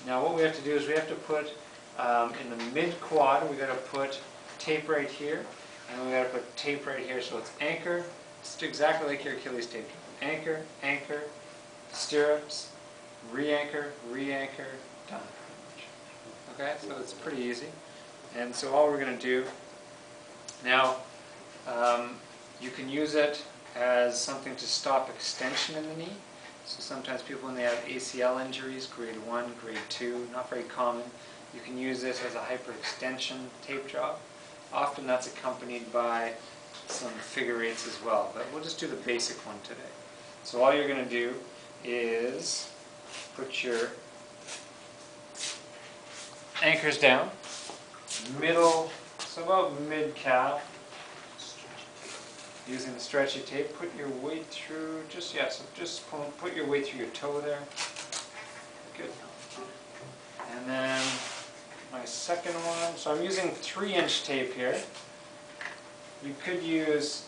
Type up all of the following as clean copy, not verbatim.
Now what we have to do is we have to put, in the mid-quad, we got to put tape right here, and we got to put tape right here, so it's anchor, it's exactly like your Achilles tape. Anchor, anchor, stirrups, re-anchor, re-anchor, done. Okay, so it's pretty easy. And so all we're going to do now, you can use it as something to stop extension in the knee. So sometimes people, when they have ACL injuries, grade 1, grade 2, not very common, you can use this as a hyperextension tape job. Often that's accompanied by some figure eights as well, but we'll just do the basic one today. So all you're going to do is put your anchors down, middle, so about mid-calf, using the stretchy tape. Put your weight through, just put your weight through your toe there. Good. And then my second one, so I'm using 3-inch tape here. You could use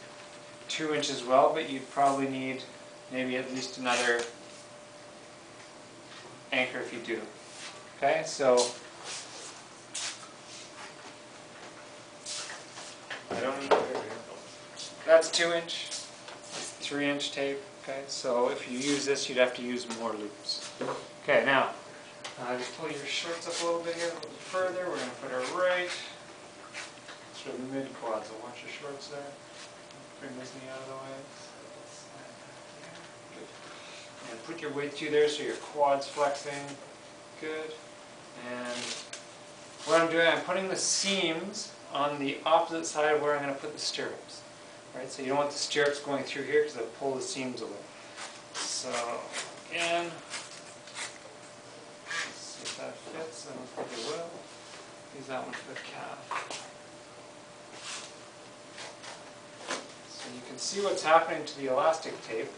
2-inch as well, but you'd probably need maybe at least another anchor if you do. Okay, so I don't need, that's 2-inch, 3-inch tape. Okay, so if you use this, you'd have to use more loops. Okay, now just pull your shorts up a little bit here, a little bit further. We're going to put our right sort of mid-quad, so watch your shorts there. Bring this knee out of the way. Good. And put your weight through there so your quad's flexing. Good. And what I'm doing, I'm putting the seams on the opposite side of where I'm going to put the stirrups. Right? So you don't want the stirrups going through here because they'll pull the seams away. So again, let's see if that fits. I don't think it will. Use that one for the calf. So you can see what's happening to the elastic tape.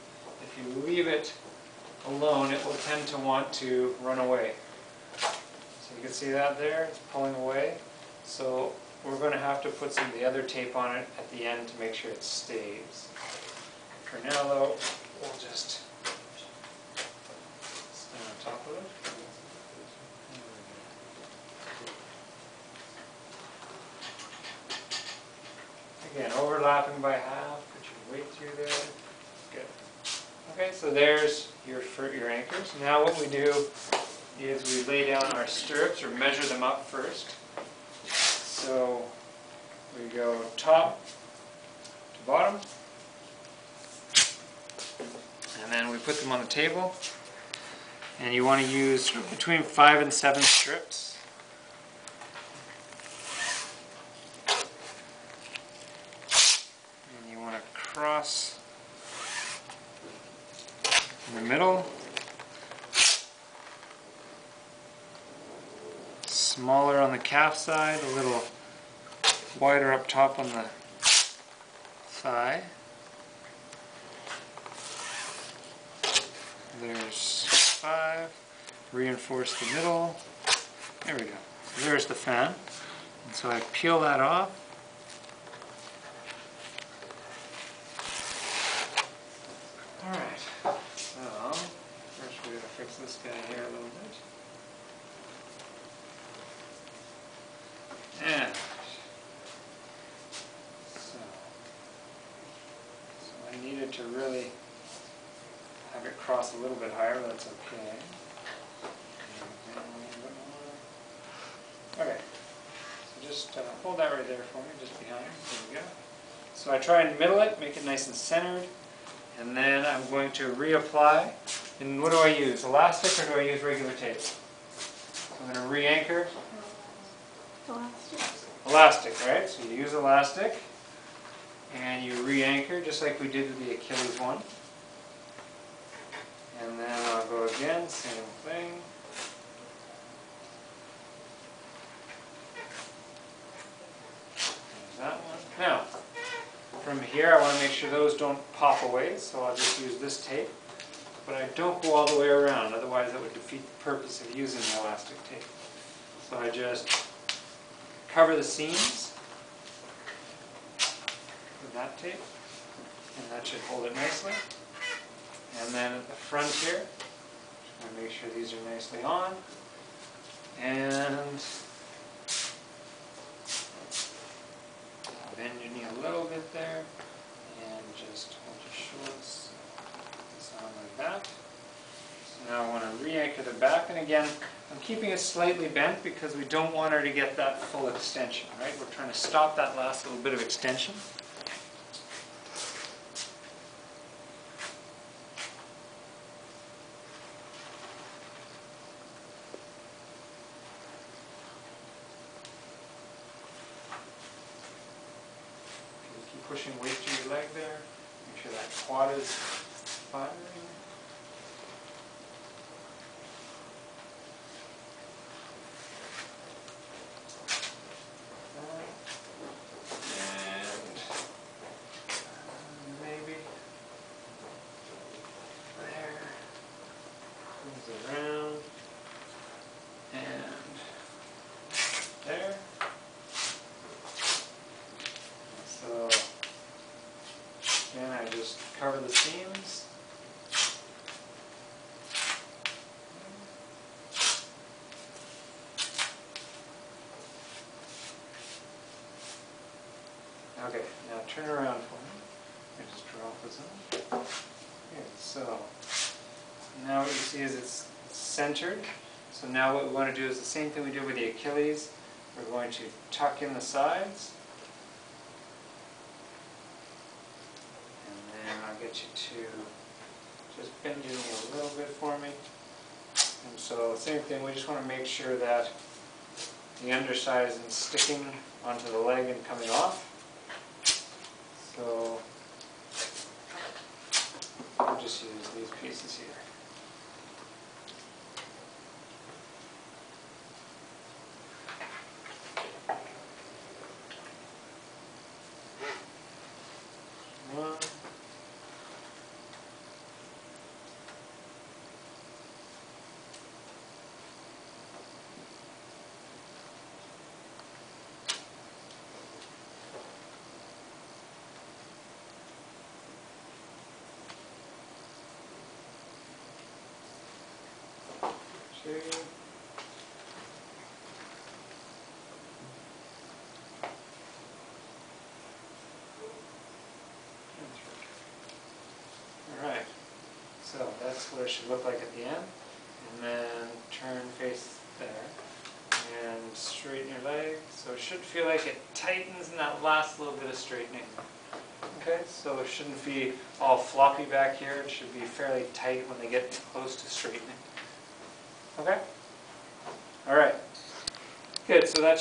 If you leave it alone, it will tend to want to run away. So you can see that there, it's pulling away. So we're going to have to put some of the other tape on it at the end to make sure it stays. For now though, we'll just stand on top of it. Again, overlapping by half, put your weight through there. Good. Okay, so there's your anchors. Now what we do is we lay down our stirrups, or measure them up first. So we go top to bottom, and then we put them on the table. And you want to use between 5 and 7 strips. And you want to cross in the middle. Smaller on the calf side, a little wider up top on the thigh. There's 5. Reinforce the middle. There we go. So there's the fan. And so I peel that off. Alright. So first we're going to fix this guy here a little bit. And so I needed to really have it cross a little bit higher, but that's okay. Okay, so just hold that right there for me, just behind. There we go. So I try and middle it, make it nice and centered, and then I'm going to reapply. And what do I use? Elastic or do I use regular tape? I'm going to re-anchor. Elastic. Elastic, right? So you use elastic and you re-anchor just like we did with the Achilles one. And then I'll go again, same thing. There's that one. Now, from here I want to make sure those don't pop away, so I'll just use this tape. But I don't go all the way around, otherwise that would defeat the purpose of using the elastic tape. So I just cover the seams with that tape, and that should hold it nicely. And then at the front here, I make sure these are nicely on. And bend your knee a little bit there, and just hold your shorts on like that. So now I want to re-anchor the back, and again, I'm keeping it slightly bent because we don't want her to get that full extension, right? We're trying to stop that last little bit of extension. Keep pushing weight through your leg there. Make sure that quad is firing. Maybe there. Comes around. And there. So again, I just cover the seams. Okay, now turn around for me. I just drop this on. Okay, so now what you see is it's centered. So now what we want to do is the same thing we did with the Achilles. We're going to tuck in the sides. And then I'll get you to just bend your knee a little bit for me. And so same thing, we just want to make sure that the underside isn't sticking onto the leg and coming off. So I'll just use these pieces here. One. Two. Alright, so that's what it should look like at the end. And then turn face there. And straighten your leg. So it should feel like it tightens in that last little bit of straightening. Okay, so it shouldn't be all floppy back here. It should be fairly tight when they get close to straightening. Okay? Alright. Good, so that's